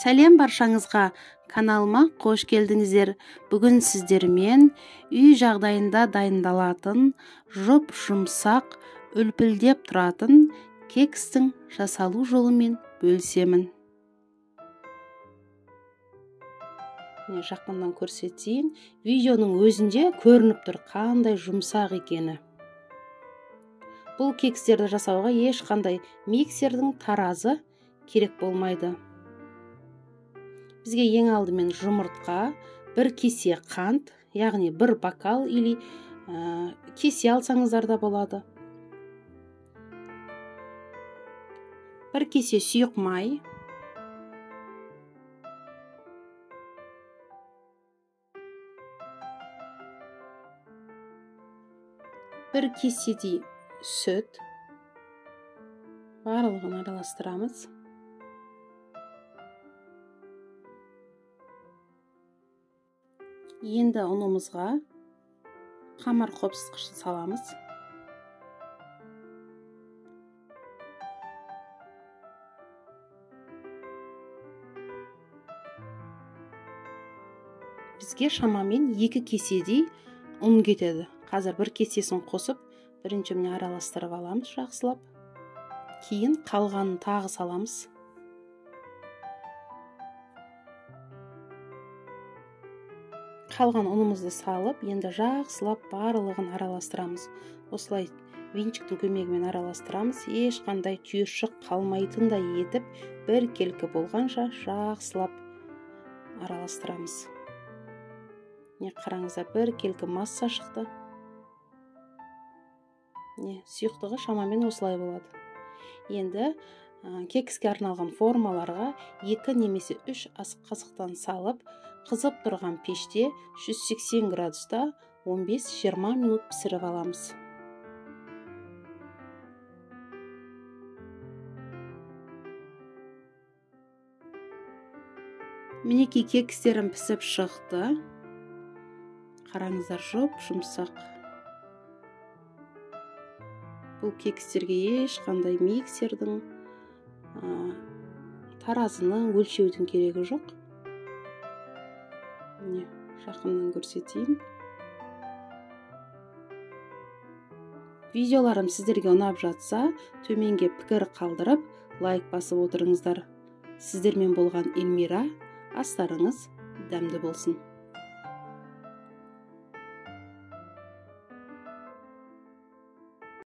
Сәлем баршаңызға, каналыма қош келдіңіздер. Бүгін сіздермен үй жағдайында дайындалатын, жұп-жұмсақ, үлпілдеп тұратын кекстің жасалу жолымен бөлісемін. Жақыннан көрсетейін. Видеоның өзінде көрініп тұр қандай жұмсақ екені. Бұл кекстерді жасауға ешқандай миксердің таразы керек болмайды. Бізге ең алдымен жұмыртқа, бір кесе қант, яғни бір бокал или кесе алсаңыздар да болады. Бір кесе сұйық май, бір кеседей сүт, барлығын араластырамыз. Енді ұнымызға қамыр қопсытқышын саламыз. Бізге шамамен 2 кеседей ұн кетеді. Қазір бір кесесін қосып, бірінші міне араластырып аламыз жақсылап. Кейін қалғанын тағы саламыз. Қалған ұнымызды салып, енді жақсылап барлығын араластырамыз. Осылай венчиктің көмегімен араластырамыз. Ешқандай түйіршік қалмайтындай етіп, бір келкі болғанша жақсылап араластырамыз. Қараңыздар, бір келкі масса шықты. Сұйықтығы шамамен осылай болады. Енді кекске арналған формаларға 2 немесе 3 ас қасықтан салып, қызып тұрған пеште 180 градуста 15-20 минут пісіріп аламыз. Мінекей кекстерім пісіп шықты. Қараңыздар, жұп-жұмсақ. Бұл кекстерге ешқандай миксердің, таразының, өлшеудің керегі жоқ. Жақыннан көрсетейін. Видеоларым сіздерге ұнап жатса, төменге пікір қалдырып, лайк басып отырыңыздар. Сіздермен болған Эльмира, астарыңыз дәмді болсын.